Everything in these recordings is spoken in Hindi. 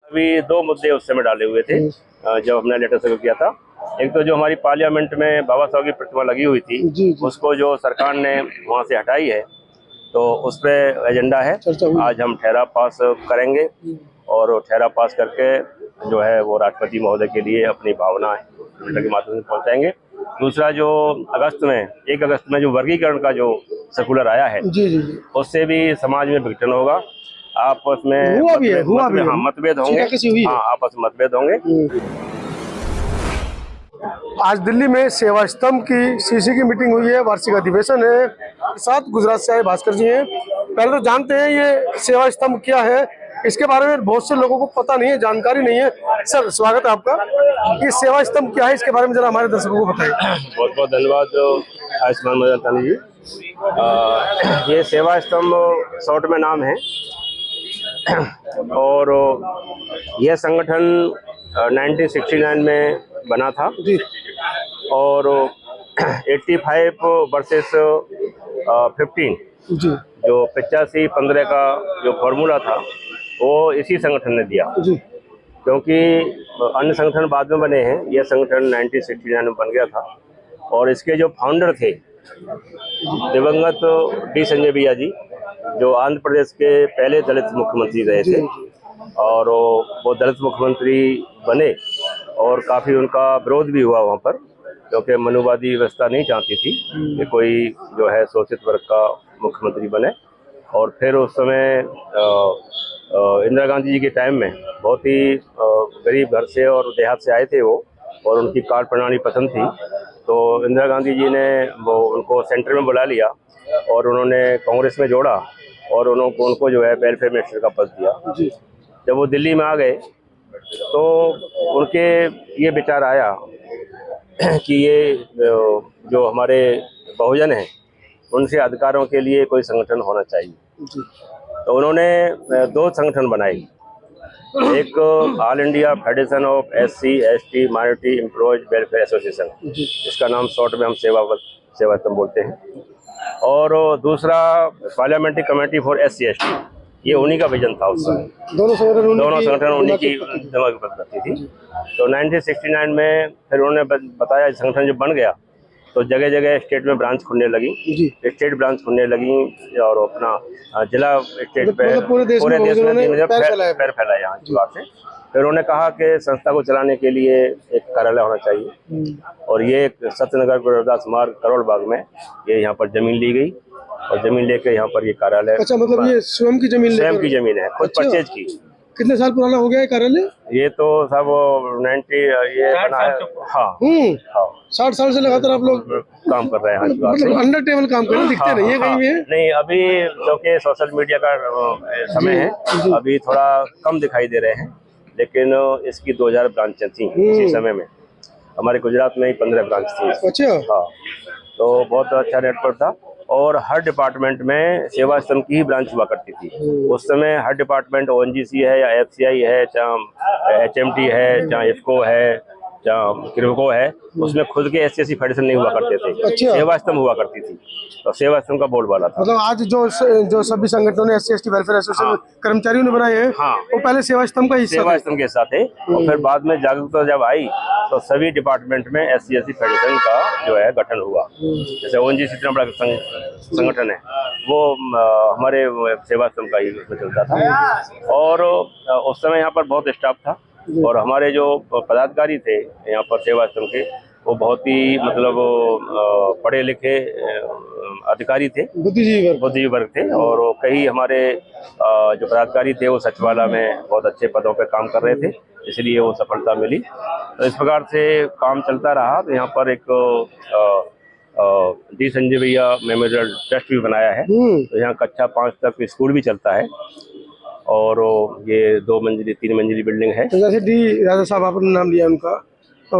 अभी दो मुद्दे उस समय डाले हुए थे जब हमने लेटर सर्व किया था। एक तो जो हमारी पार्लियामेंट में बाबा साहब की प्रतिमा लगी हुई थी, उसको जो सरकार ने वहाँ से हटाई है, तो उस पर एजेंडा है। आज हम ठहरा पास करेंगे और ठहरा पास करके जो है वो राष्ट्रपति महोदय के लिए अपनी भावना लेटर के माध्यम से पहुँचाएंगे। दूसरा, जो 1 अगस्त में जो वर्गीकरण का जो सर्कुलर आया है, उससे भी समाज में विघटन होगा, आपस में मतभेद होंगे। हाँ, आपस में मतभेद होंगे। आज दिल्ली में सेवा स्तंभ की सीसी की मीटिंग हुई है, वार्षिक अधिवेशन है। साथ गुजरात से आए भास्कर जी हैं। पहले तो जानते हैं ये सेवा स्तंभ क्या है, इसके बारे में बहुत से लोगों को पता नहीं है, जानकारी नहीं है। सर, स्वागत है आपका। ये सेवा स्तंभ क्या है, इसके बारे में जरा हमारे दर्शकों को बताइए। बहुत बहुत धन्यवाद आयुष्मान मदन जी। ये सेवा स्तंभ शॉर्ट में नाम है और यह संगठन 1969 में बना था और 85 वर्सेस 15 जो 85-15 का जो फॉर्मूला था वो इसी संगठन ने दिया, क्योंकि अन्य संगठन बाद में बने हैं। यह संगठन 1969 में बन गया था और इसके जो फाउंडर थे दिवंगत डी संजय भैया जी, जो आंध्र प्रदेश के पहले दलित मुख्यमंत्री रहे थे, और वो दलित मुख्यमंत्री बने और काफ़ी उनका विरोध भी हुआ वहाँ पर, क्योंकि मनुवादी व्यवस्था नहीं चाहती थी कि कोई जो है शोषित वर्ग का मुख्यमंत्री बने। और फिर उस समय इंदिरा गांधी जी के टाइम में बहुत ही गरीब घर से और देहात से आए थे वो, और उनकी कार्य प्रणाली पसंद थी, तो इंदिरा गांधी जी ने वो उनको सेंटर में बुला लिया और उन्होंने कांग्रेस में जोड़ा और उनको जो है वेलफेयर मिनिस्टर का पद दिया। जब वो दिल्ली में आ गए तो उनके ये विचार आया कि ये जो हमारे बहुजन हैं उनसे अधिकारों के लिए कोई संगठन होना चाहिए। तो उन्होंने 2 संगठन बनाए, एक all India federation of SC ST minority employees welfare association, इसका नाम शॉर्ट में हम सेवा स्तंभ बोलते हैं, और दूसरा parliamentary committee for SC ST। ये उन्हीं का विजन था उस समय। दोनों संगठन उन्हीं की दिमाग पर करती थी। तो 1969 में फिर उन्होंने बताया, संगठन जब बन गया तो जगह जगह स्टेट में ब्रांच खुलने लगी, स्टेट ब्रांच खुलने लगी और अपना जिला स्टेट पे पूरे देश में पैर फैलाया यहाँ जुगाड़ से। फिर उन्होंने कहा कि संस्था को चलाने के लिए एक कार्यालय होना चाहिए, और ये सत्यनगर गुरुदास मार्ग करोल बाग में ये यहाँ पर जमीन ली गई और जमीन लेके यहाँ पर ये कार्यालय। अच्छा, मतलब ये स्वयं की जमीन है, खुद परचेज की। कितने साल पुराना हो गया है कार्यालय? ये तो सब 90 ये बना है। हाँ, 60 साल से लगातार आप लोग काम कर रहे हैं। मतलब अंडर टेबल काम कर रहे हैं, दिखते नहीं है कहीं भी? नहीं, अभी क्योंकि सोशल मीडिया का समय है, अभी थोड़ा कम दिखाई दे रहे हैं, लेकिन इसकी 2000 ब्रांचें थी इसी समय में। हमारे गुजरात में ही 15 ब्रांच थी। अच्छा। हाँ, तो बहुत अच्छा नेटवर्क था और हर डिपार्टमेंट में सेवा स्तंभ की ही ब्रांच हुआ करती थी। उस समय हर डिपार्टमेंट ONGC है या FCI है, चाहे HMT है, चाहे IFCO है, चाहे किरको है, उसमें खुद के SC ST फेडरेशन नहीं हुआ करते थे। अच्छा। सेवा स्तंभ हुआ करती थी, तो सेवा स्तंभ का बोलबाला था। मतलब आज जो सभी संगठनों ने SC ST वेलफेयर एसोसिएशन कर्मचारियों ने बनाए हैं, वो पहले सेवा स्तंभ का हिस्सा, सेवा स्तंभ के साथ थे। और फिर बाद में जागरूकता जब आई तो सभी डिपार्टमेंट में SC ST फेडरेशन का जो है गठन हुआ। जैसे ONGC इतना बड़ा संगठन है, वो हमारे सेवा स्तंभ का ही उसमें चलता था। और उस समय यहाँ पर बहुत स्टाफ था और हमारे जो पदाधिकारी थे यहाँ पर सेवा स्तंभ के, वो बहुत ही मतलब पढ़े लिखे अधिकारी थे, बुद्धिजीवी वर्ग थे, और कई हमारे जो पदाधिकारी थे वो सचिवालय में बहुत अच्छे पदों पर काम कर रहे थे, इसलिए वो सफलता मिली। तो इस प्रकार से काम चलता रहा। तो यहाँ पर एक डी संजय भैया मेमोरियल ट्रस्ट भी बनाया है, तो यहाँ कक्षा 5 तक स्कूल भी चलता है, और ये 2 मंजिली 3 मंजिली बिल्डिंग है। तो जैसे डी राजा साहब आपने नाम लिया उनका, तो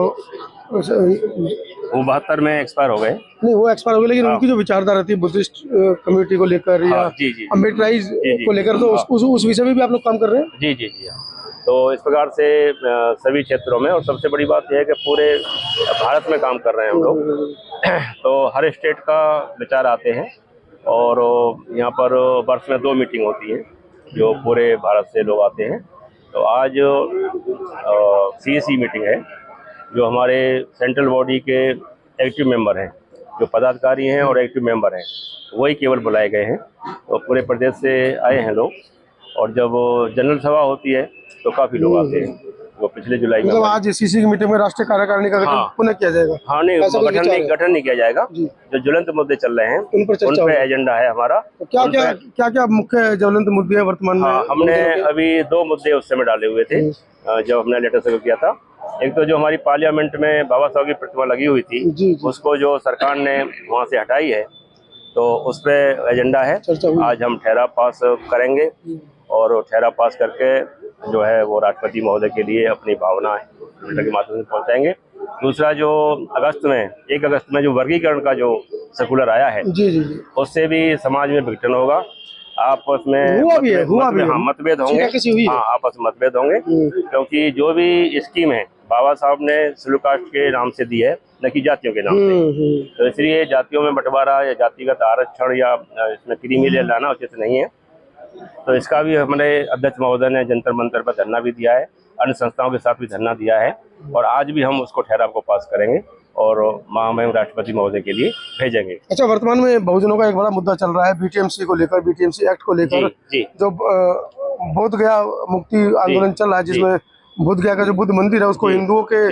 वो 72 में एक्सपायर हो गए। नहीं, वो एक्सपायर हो गए, लेकिन उनकी जो विचारधारा थी बुद्धिस्ट कम्युनिटी को लेकर या अम्बेडकराइज को लेकर, तो उस विषय में भी आप लोग काम कर रहे हैं? जी। तो इस प्रकार से सभी क्षेत्रों में, और सबसे बड़ी बात यह है कि पूरे भारत में काम कर रहे हैं हम लोग। तो हर स्टेट का विचार आते हैं और यहाँ पर वर्ष में 2 मीटिंग होती है, जो पूरे भारत से लोग आते हैं। तो आज CSE मीटिंग है, जो हमारे सेंट्रल बॉडी के एक्टिव मेंबर हैं, जो पदाधिकारी हैं और एक्टिव मेंबर हैं, वही केवल बुलाए गए हैं। तो पूरे प्रदेश से आए हैं लोग, और जब जनरल सभा होती है तो काफ़ी लोग आते हैं। वो पिछले जुलाई में मतलब आज सीसी की मीटिंग में राष्ट्रीय कार्यकारिणी का गठन पुनः किया जाएगा? हाँ, नहीं, गठन नहीं किया जाएगा। जो ज्वलंत मुद्दे चल रहे हैं उन पर एजेंडा है हमारा। तो क्या मुख्य ज्वलंत मुद्दे हैं वर्तमान में? हमने अभी 2 मुद्दे उस समय डाले हुए थे जब हमने लेटर सर्व किया था। एक तो जो हमारी पार्लियामेंट में बाबा साहब की प्रतिमा लगी हुई थी, उसको जो सरकार ने वहाँ से हटाई है, तो उस पर एजेंडा है। आज हम ठहराव पास करेंगे और ठहराव पास करके जो है वो राष्ट्रपति महोदय के लिए अपनी भावनाएं लेटर के माध्यम से पहुंचाएंगे। दूसरा, जो 1 अगस्त में जो वर्गीकरण का जो सर्कुलर आया है, उससे भी समाज में विघटन होगा, आपस में मतभेद होंगे। आपस में मतभेद होंगे, क्योंकि जो भी स्कीम है बाबा साहब ने शेड्यूल कास्ट के नाम से दी है, न कि जातियों के नाम से। तो इसलिए जातियों में बंटवारा या जातिगत आरक्षण या इसमें क्रीमी लेयर लाना उचित नहीं है। तो इसका भी हमारे अध्यक्ष महोदय ने जंतर मंतर पर धरना भी दिया है, अन्य संस्थाओं के साथ भी धरना दिया है, और आज भी हम उसको ठहराव को पास करेंगे और महामहिम राष्ट्रपति महोदय के लिए भेजेंगे। अच्छा, वर्तमान में बहुजनों का एक बड़ा मुद्दा चल रहा है BTMC को लेकर, BTMC एक्ट को लेकर, जो बोध गया मुक्ति आंदोलन चल रहा है, जिसमें बोध गया का जो बुद्ध मंदिर है उसको हिंदुओं के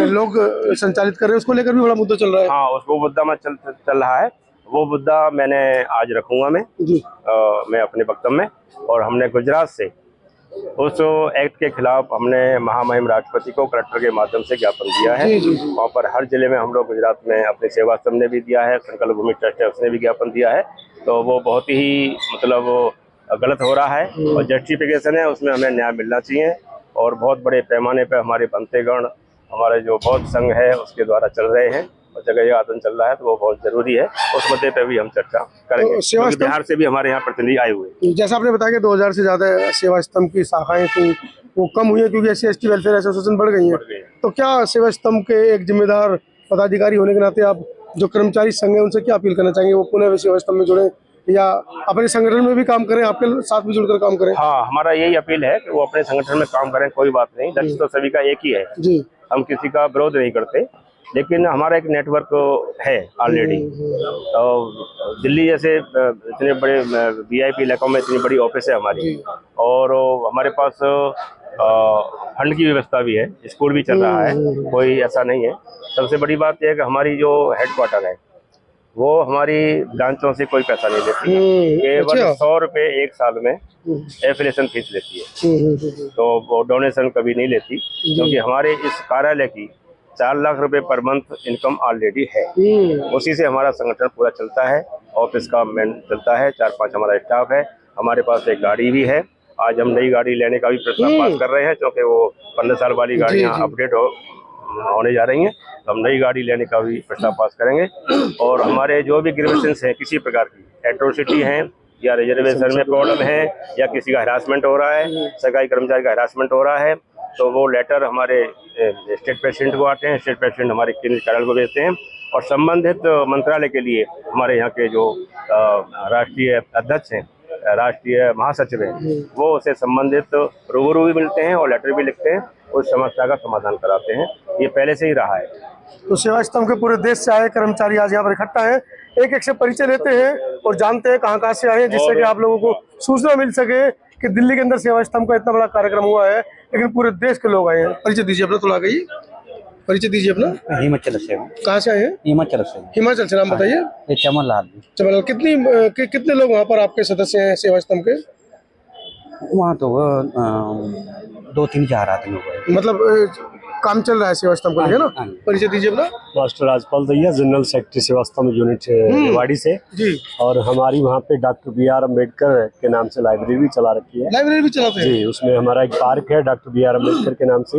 लोग संचालित कर रहे हैं, उसको लेकर भी बड़ा मुद्दा चल रहा है। हाँ, उसको मुद्दा में चल रहा है। वो मुद्दा मैंने आज रखूंगा मैं अपने वक्तव्य में। और हमने गुजरात से उस एक्ट के खिलाफ हमने महामहिम राष्ट्रपति को कलेक्टर के माध्यम से ज्ञापन दिया है। वहाँ पर हर जिले में हम लोग गुजरात में अपने सेवा स्तंभ ने भी दिया है, संकल्प भूमि ट्रस्ट है उसने भी ज्ञापन दिया है। तो वो बहुत ही मतलब गलत हो रहा है और जस्टिफिकेशन है, उसमें हमें न्याय मिलना चाहिए। और बहुत बड़े पैमाने पर हमारे बंतेगण, हमारे जो बौद्ध संघ है उसके द्वारा चल रहे हैं और जगह आंदोलन चल रहा है, तो वो बहुत जरूरी है। उस मुद्दे पे भी हम चर्चा करेंगे। तो बिहार से भी हमारे यहाँ प्रतिनिधि आए हुए। जैसा आपने बताया कि 2000 से ज्यादा सेवा स्तंभ की शाखाएं थी, वो कम हुई है क्योंकि SC/ST वेलफेयर एसोसिएशन बढ़ गई है। तो क्या सेवा स्तंभ के एक जिम्मेदार पदाधिकारी होने के नाते आप जो कर्मचारी संघ है उनसे क्या अपील करना चाहेंगे? वो पुनः सेवा स्तंभ में जुड़े या अपने संगठन में भी काम करें, आपके साथ भी जुड़कर काम करें? हाँ, हमारा यही अपील है कि वो अपने संगठन में काम करें, कोई बात नहीं। लक्ष्य तो सभी का एक ही है जी। हम किसी का विरोध नहीं करते, लेकिन हमारा एक नेटवर्क है ऑलरेडी। दिल्ली जैसे इतने बड़े VIP इलाकों में इतनी बड़ी ऑफिस है हमारी, और हमारे पास फंड की व्यवस्था भी है, स्कूल भी चल रहा है, कोई ऐसा नहीं है। सबसे बड़ी बात यह है कि हमारी जो हेडक्वार्टर है वो हमारी ब्रांचों से कोई पैसा नहीं लेती है, केवल 100 रुपये एक साल में एफिलिएशन फीस लेती है। तो वो डोनेशन कभी नहीं लेती, क्योंकि हमारे इस कार्यालय की 4 लाख रुपए पर मंथ इनकम ऑलरेडी है। उसी से हमारा संगठन पूरा चलता है, ऑफिस का मैन चलता है, 4-5 हमारा स्टाफ है, हमारे पास एक गाड़ी भी है। आज हम नई गाड़ी लेने का भी प्रस्ताव पास कर रहे हैं, क्योंकि वो 15 साल वाली गाड़ियाँ अपडेट होने जा रही हैं। तो हम नई गाड़ी लेने का भी प्रस्ताव पास करेंगे। और हमारे जो भी ग्रीवेंसेस हैं किसी प्रकार की, एट्रोसिटी हैं या रिजर्वेशन में प्रॉब्लम है या किसी का हरासमेंट हो रहा है, सरकारी कर्मचारी का हरासमेंट हो रहा है, तो वो लेटर हमारे स्टेट प्रेसिडेंट को आते हैं, स्टेट प्रेसिडेंट हमारे केंद्रीय कार्यालय को भेजते हैं, और संबंधित मंत्रालय के लिए हमारे यहाँ के जो राष्ट्रीय अध्यक्ष हैं, राष्ट्रीय महासचिव हैं, वो उसे संबंधित रूबरू भी मिलते हैं और लेटर भी लिखते हैं, उस समस्या का समाधान कराते हैं। ये पहले से ही रहा है। तो सेवा स्तंभ के पूरे देश से आए कर्मचारी आज यहाँ पर इकट्ठा हैं, एक एक से परिचय लेते हैं और जानते हैं कहाँ से आए हैं, जिससे कि आप लोगों को सूचना मिल सके कि दिल्ली के अंदर सेवा स्तंभ का इतना बड़ा कार्यक्रम हुआ है, लेकिन पूरे देश के लोग आए हैं। परिचय दीजिए अपना, थोड़ा आगे परिचय दीजिए अपना। हिमाचल से। कहाँ से आए हैं? हिमाचल से। हिमाचल से। नाम बताइए। चमनलाल। चमनलाल, कितने लोग वहाँ पर आपके सदस्य हैं सेवा स्तंभ के? वहाँ तो 2-3 आदमी हुए। मतलब काम चल रहा है सेवा स्तंभ को लेकर ना? परिचय दीजिए अपना। मास्टर राजपाल दैया, जनरल सेक्रेटरी सेवा स्तंभ यूनिट रेवाड़ी से जी। और हमारी वहाँ पे डॉक्टर BR अम्बेडकर के नाम से लाइब्रेरी भी चला रखी है। लाइब्रेरी भी चलाते हैं जी। उसमें हमारा एक पार्क है डॉक्टर BR अम्बेडकर के नाम से,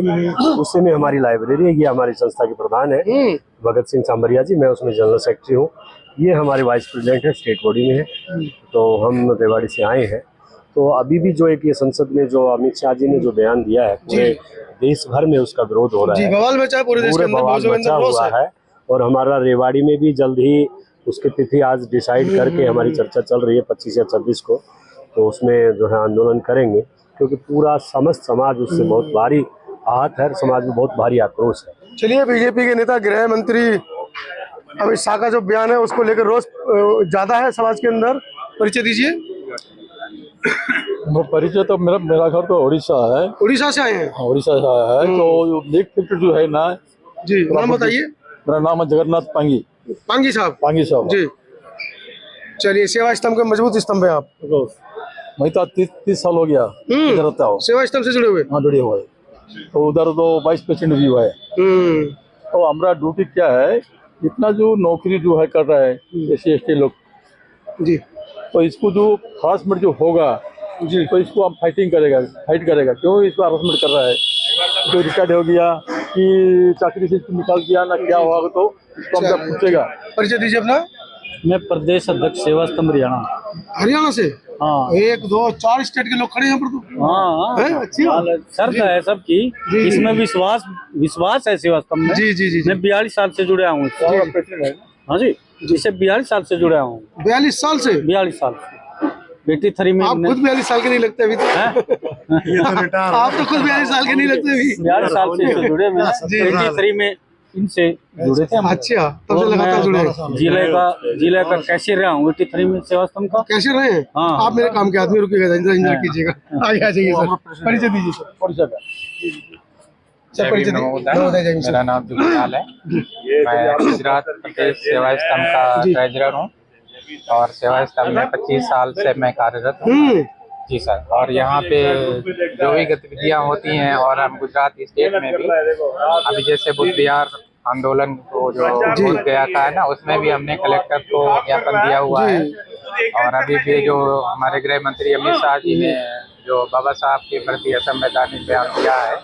उसी में हमारी लाइब्रेरी है। ये हमारी संस्था के प्रधान है भगत सिंह सांबरिया जी, मैं उसमें जनरल सेक्रेटरी हूँ। ये हमारे वाइस प्रेसिडेंट है, स्टेट बॉडी में है। तो हम रेवाड़ी से आए हैं। तो अभी भी जो एक ये संसद में जो अमित शाह जी ने जो बयान दिया है, पूरे देश भर में उसका विरोध हो रहा है, बवाल मचा है पूरे देश के अंदर, बवाल मचा हुआ है। और हमारा रेवाड़ी में भी जल्द ही उसकी तिथि आज डिसाइड करके हमारी चर्चा चल रही है 25 या 26 को, तो उसमें जो है आंदोलन करेंगे, क्योंकि पूरा समस्त समाज उससे बहुत भारी आहत है, समाज में बहुत भारी आक्रोश है। चलिए, बीजेपी के नेता गृह मंत्री अमित शाह का जो बयान है उसको लेकर रोष ज्यादा है समाज के अंदर, परिचय दीजिए। वो परिचय तो मेरा घर तो उड़ीसा है। उड़ीसा से आए हैं? हाँ, उड़ीसा से आया है। तो मिल्क फैक्ट्री जो है ना जी, नाम बताइए। मेरा नाम है जगन्नाथ पांगी। पांगी साहब? पांगी साहब जी। चलिए, सेवा स्तंभ के मजबूत स्तंभ है आप। मैं तो 30 साल हो गया इधर रहता हूँ। सेवा स्तंभ से जुड़े हुए? हाँ, जुड़े हुए। तो उधर तो 22% व्यू है। तो हमारा ड्यूटी क्या है, इतना जो नौकरी जो है कर रहा है SC/ST लोग जी, तो इसको जो हरासमेंट जो होगा जी, तो इसको हम फाइट करेगा। क्यों इसको हरासमेंट कर रहा है? कोई रिटायर्ड हो गया कि चाकरी से इसको निकाल दिया ना, क्या हुआ तो इसको हम सब पूछेगा। परिचय दीजिए अपना। मैं प्रदेश अध्यक्ष सेवा स्तंभ हरियाणा। हरियाणा से? हाँ। 1 2 4 स्टेट के लोग खड़े हैं यहाँ पर तो। हाँ, हैं? अच्छी बात। शर्त है सबकी, इसमें विश्वास है सेवा स्तंभ में। जी जी जी। मैं 42 साल से जुड़ा हूँ। हाँ जी, इससे 42 साल से जुड़ा हूँ। 42 साल से? 43 साल से। 83 में आप खुद 42 साल के नहीं लगते अभी तो। आप तो खुद 42 साल के नहीं लगते अभी। 42 साल से जुड़े मैं। 83 में इनसे जुड़े थे। अच्छा, तब से लगातार जुड़े हैं। जिले का कैशियर रहा हूँ 83 में सेवा स्तंभ का। कैशियर रहे हैं? हाँ। आप मेरे काम के आदमी, रुकिएगा, इंतजार कीजिएगा। आगे आ जाइए सर, परिचय दीजिए सर। परिचय दीजिए। मेरा नाम दुखलाल है। मैं गुजरात प्रदेश सेवा स्तंभ का ट्रेजरर हूँ और सेवा स्तंभ में 25 साल से मैं कार्यरत हूँ। जी सर। और यहाँ पे जो भी गतिविधियाँ होती हैं, और हम गुजरात स्टेट में भी अभी जैसे बुद्ध विहार आंदोलन को जो बोध गया था है ना, उसमें भी हमने कलेक्टर को ज्ञापन दिया हुआ है। और अभी भी जो हमारे गृह मंत्री अमित शाह जी ने जो बाबा साहब के प्रति असंवैधानिक बयान दिया है,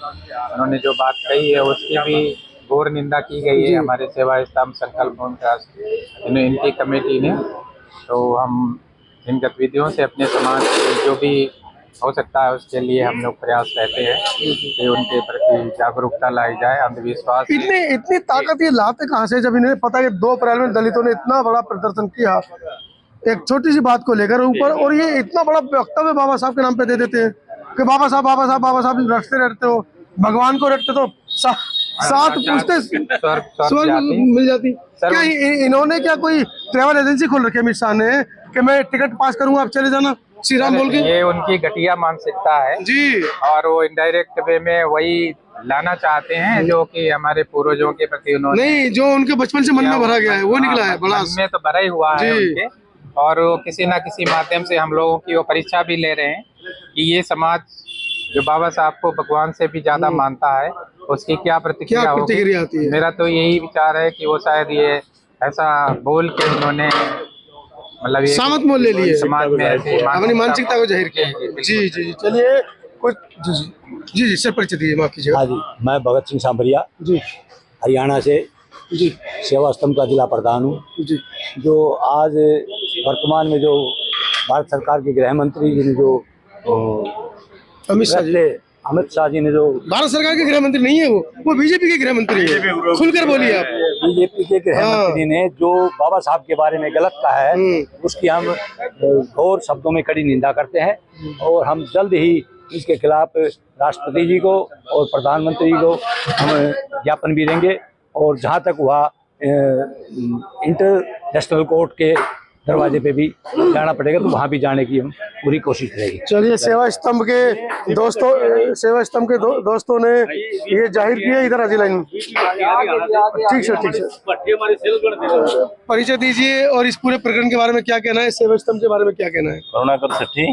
उन्होंने जो बात कही है उसकी भी घोर निंदा की गई है हमारे सेवा स्तंभ संकल्प इनकी कमेटी ने। तो हम इन गतिविधियों से अपने समाज के जो भी हो सकता है उसके लिए हम लोग प्रयास करते हैं कि उनके प्रति जागरूकता लाई जाए। अंधविश्वास इतनी ताकत ये लाते कहाँ से, जब इन्हें पता है कि 2 अप्रैल में दलितों ने इतना बड़ा प्रदर्शन किया एक छोटी सी बात को लेकर ऊपर, और ये इतना बड़ा वक्तव्य बाबा साहब के नाम पे दे देते हैं कि बाबा साहब रटते रहते हो, भगवान को रटते तो साथ पूछते स्वर्ग मिल जाती। क्या इन्होंने क्या कोई ट्रैवल एजेंसी खोल रखी है अमित शाह ने कि मैं टिकट पास करूंगा आप चले जाना श्री राम बोल के? ये उनकी घटिया मानसिकता है जी, और वो इनडायरेक्ट वे में वही लाना चाहते हैं जो कि हमारे पूर्वजों के प्रति उन्होंने नहीं, जो उनके बचपन से मन में भरा गया है वो निकला है बड़ा में तो भरा ही हुआ है उनके। और वो किसी ना किसी माध्यम से हम लोगों की वो परीक्षा भी ले रहे हैं कि ये समाज जो बाबा साहब को भगवान से भी ज्यादा मानता है उसकी क्या प्रतिक्रिया आती है। मेरा तो यही विचार है कि वो शायद ये ऐसा बोल के उन्होंने मतलब ये सामत मोल ले लिए समाज में ऐसे अपनी मानसिकता को जाहिर किया। जी जी जी। चलिए कुछ जी सर, परिचय दीजिए, माफ कीजिएगा। हाँ जी, मैं भगत सिंह सांभरिया जी, हरियाणा से जी सेवा स्तंभ का जिला प्रधान हूँ। जी, जो आज वर्तमान में जो भारत सरकार के गृह मंत्री जी ने जो अमित शाह जी ने जो भारत सरकार के गृह मंत्री नहीं है, वो बीजेपी के गृह मंत्री है। खुलकर बोलिए आप। बीजेपी के गृह मंत्री ने जो बाबा साहब के बारे में गलत कहा है उसकी हम घोर शब्दों में कड़ी निंदा करते हैं, और हम जल्द ही इसके खिलाफ राष्ट्रपति जी को और प्रधानमंत्री को हम ज्ञापन भी देंगे। और जहां तक हुआ इंटरनेशनल कोर्ट के दरवाजे पे भी जाना पड़ेगा तो वहां भी जाने की हम पूरी कोशिश रहेगी। चलिए, सेवा स्तंभ के दोस्तों ने ये जाहिर किया। इधर आजी लाइन। ठीक सर, ठीक सर। परिचय दीजिए और इस पूरे प्रकरण के बारे में क्या कहना है, सेवा स्तंभ के बारे में क्या कहना है? करुणाकर सेठी,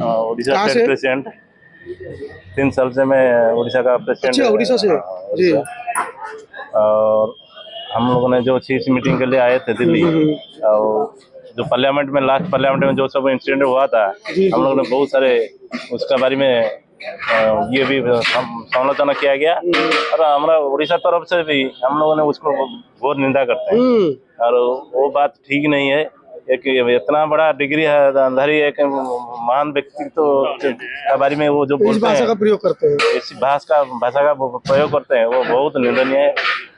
उड़ीसा स्टेट प्रेसिडेंट। 3 साल से मैं उड़ीसा का प्रेसिडेंट। अच्छा, उड़ीसा से जी। और हम लोगों ने जो चीफ मीटिंग के लिए आए थे दिल्ली, और जो पार्लियामेंट में लास्ट पार्लियामेंट में जो सब इंसिडेंट हुआ था, हम लोगों ने बहुत सारे उसका बारे में ये भी समालोचना किया गया। और हमारा उड़ीसा तरफ से भी हम लोगों ने उसको बहुत निंदा करते हैं, और वो बात ठीक नहीं है। एक इतना बड़ा डिग्री है धारी एक महान व्यक्तित्व के बारे में वो जो बोलते हैं, इस भाषा का प्रयोग करते हैं, वो बहुत निंदनीय है।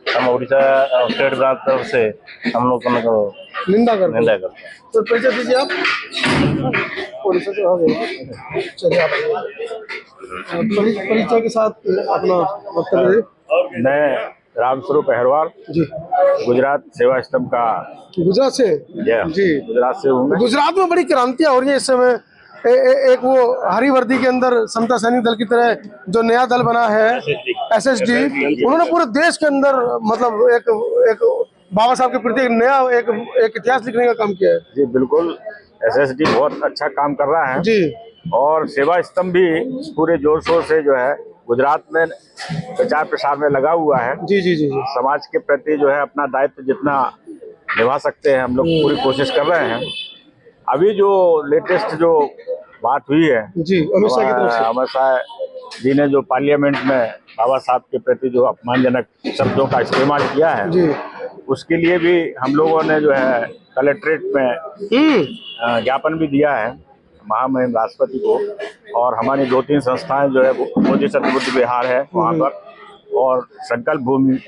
हम उड़ीसा स्टेट ब्रांच तरफ से हम लोगों को निंदा करते निंदा हैं। करते हैं। तो परिचय दीजिए आप। चलिए आप परिचय के साथ अपना वक्तव्य दें। मैं रामस्वरूप अहरवाल जी, गुजरात सेवा स्तंभ का गुजरात से जी। गुजरात से हूँ मैं। गुजरात में बड़ी क्रांतियां हो रही है इस समय। एक वो हरी वर्दी के अंदर समता सैनिक दल की तरह जो नया दल बना है SSD, उन्होंने पूरे देश के अंदर मतलब एक बाबा साहब के प्रति एक नया एक इतिहास लिखने का काम किया है। जी बिल्कुल, SSD बहुत अच्छा काम कर रहा है जी, और सेवा स्तंभ भी पूरे जोर शोर से जो है गुजरात में प्रचार प्रसार में लगा हुआ है। जी जी जी जी। समाज के प्रति जो है अपना दायित्व जितना निभा सकते हैं हम लोग पूरी कोशिश कर रहे हैं। अभी जो लेटेस्ट जो बात हुई है जी, अमित शाह की तरफ से अमित शाह जी ने जो पार्लियामेंट में बाबा साहब के प्रति जो अपमानजनक शब्दों का इस्तेमाल किया है जी। उसके लिए भी हम लोगों ने जो है कलेक्ट्रेट में ज्ञापन भी दिया है महामहिम राष्ट्रपति को, और हमारी 2-3 संस्थाएं जो है मोदी सतबुद्ध विहार है वहाँ पर और संकल्प भूमि,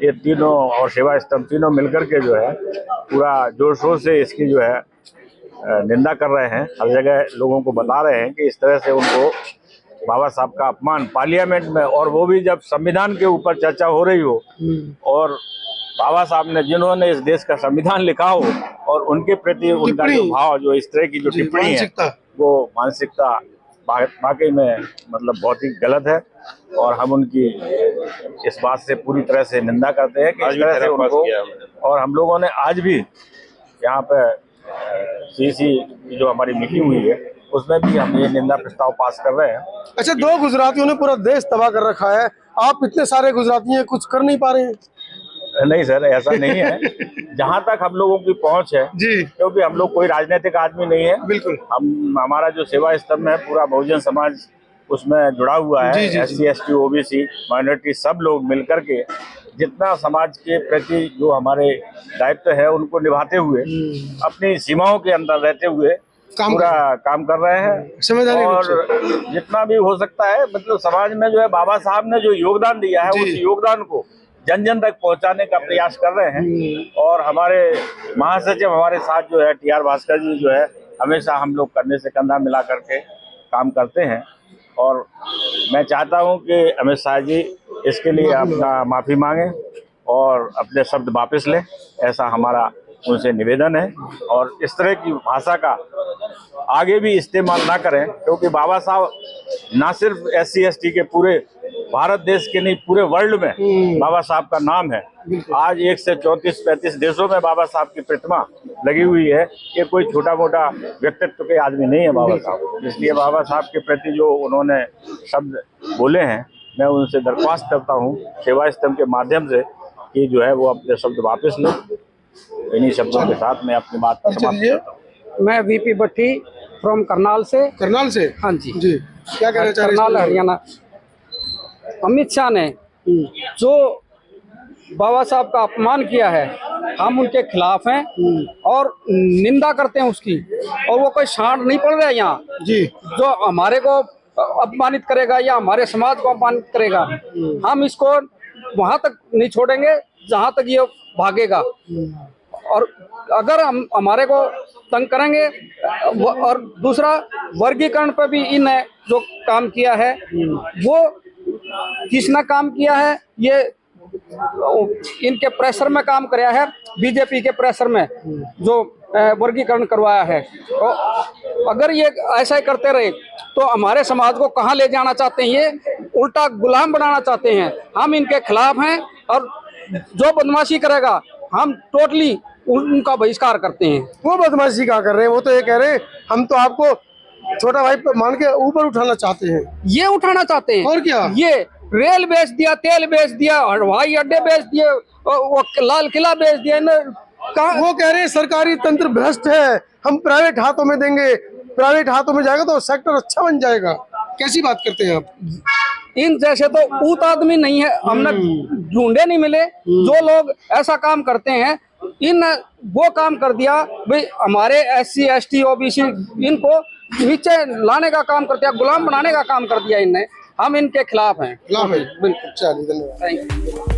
ये तीनों और सेवा स्तंभ तीनों मिलकर के जो है पूरा जोर शोर से इसकी जो है निंदा कर रहे हैं। हर जगह लोगों को बता रहे हैं कि इस तरह से उनको बाबा साहब का अपमान पार्लियामेंट में, और वो भी जब संविधान के ऊपर चर्चा हो रही हो और बाबा साहब ने जिन्होंने इस देश का संविधान लिखा हो और उनके प्रति उनका जो भाव, जो इस तरह की जो टिप्पणी है वो मानसिकता वाकई में मतलब बहुत ही गलत है। और हम उनकी इस बात से पूरी तरह से निंदा करते हैं कि इस तरह से उनको, और हम लोगों ने आज भी यहाँ पे CC की जो हमारी मीटिंग हुई है उसमें भी हम ये निंदा प्रस्ताव पास कर रहे हैं। अच्छा, 2 गुजरातियों ने पूरा देश तबाह कर रखा है, आप इतने सारे गुजराती हैं, कुछ कर नहीं पा रहे हैं? नहीं सर, ऐसा नहीं है। जहाँ तक हम लोगों की पहुँच है जी, क्योंकि हम लोग कोई राजनीतिक आदमी नहीं है, बिल्कुल। हमारा जो सेवा स्तंभ है पूरा बहुजन समाज उसमें जुड़ा हुआ है। जी, जी, SC ST OBC माइनॉरिटी सब लोग मिलकर के जितना समाज के प्रति जो हमारे दायित्व है उनको निभाते हुए अपनी सीमाओं के अंदर रहते हुए पूरा काम कर रहे हैं। और जितना भी हो सकता है मतलब समाज में जो है बाबा साहब ने जो योगदान दिया है उस योगदान को जन जन तक पहुंचाने का प्रयास कर रहे हैं। और हमारे महासचिव हमारे साथ जो है TR भास्कर जी जो है हमेशा हम लोग कंधे से कंधा मिला करके काम करते हैं। और मैं चाहता हूं कि अमित शाह जी इसके लिए अपना माफ़ी मांगे और अपने शब्द वापस लें, ऐसा हमारा उनसे निवेदन है। और इस तरह की भाषा का आगे भी इस्तेमाल ना करें, क्योंकि बाबा साहब ना सिर्फ SC ST के पूरे भारत देश के नहीं पूरे वर्ल्ड में बाबा साहब का नाम है। आज 1 से 34-35 देशों में बाबा साहब की प्रतिमा लगी हुई है। ये कोई छोटा मोटा व्यक्तित्व के आदमी नहीं है बाबा साहब, इसलिए बाबा साहब के प्रति जो उन्होंने शब्द बोले हैं मैं उनसे दरख्वास्त करता हूँ सेवा स्तंभ के माध्यम से कि जो है वो अपने शब्द वापस लें। इन्हीं शब्दों के साथ मैं अपनी बात पर समाप्त करता हूँ। मैं VP भट्टी फ्रॉम करनाल से। करनाल से? हाँ जी जी, क्या कहना चाह रहे हैं? करनाल हरियाणा। अमित शाह ने जो बाबा साहब का अपमान किया है हम उनके खिलाफ हैं और निंदा करते हैं उसकी। और वो कोई शांत नहीं पड़ रहा है यहाँ जी, जो हमारे को अपमानित करेगा या हमारे समाज को अपमानित करेगा, हम इसको वहां तक नहीं छोड़ेंगे जहां तक ये भागेगा। और अगर हम हमारे को तंग करेंगे और दूसरा वर्गीकरण पर भी इन्हें जो काम किया है वो किसने काम किया है, ये इनके प्रेशर में काम कराया है, बीजेपी के प्रेशर में जो वर्गीकरण करवाया है। तो अगर ये ऐसा ही करते रहे तो हमारे समाज को कहाँ ले जाना चाहते हैं, ये उल्टा गुलाम बनाना चाहते हैं। हम इनके खिलाफ हैं और जो बदमाशी करेगा हम टोटली उनका बहिष्कार करते हैं। वो बदमाशी क्या कर रहे हैं? वो तो ये कह रहे हैं हम तो आपको छोटा भाई मान के ऊपर उठाना चाहते हैं। ये उठाना चाहते हैं और क्या? ये रेल बेच दिया, तेल बेच दिया, हवाई अड्डे बेच दिए, वो लाल किला बेच दिया। वो कह रहे हैं सरकारी तंत्र भ्रष्ट है, हम प्राइवेट हाथों में देंगे, प्राइवेट हाथों में जाएगा तो सेक्टर अच्छा बन जाएगा। कैसी बात करते हैं आप? इन जैसे तो ऊत आदमी नहीं है, हमने ढूंढे नहीं मिले जो लोग ऐसा काम करते हैं। इन वो काम कर दिया भाई, हमारे SC ST OBC इनको नीचे लाने का काम करते हैं, गुलाम बनाने का काम कर दिया इनने। हम इनके खिलाफ हैं। बिल्कुल। चलिए, धन्यवाद। Thank you.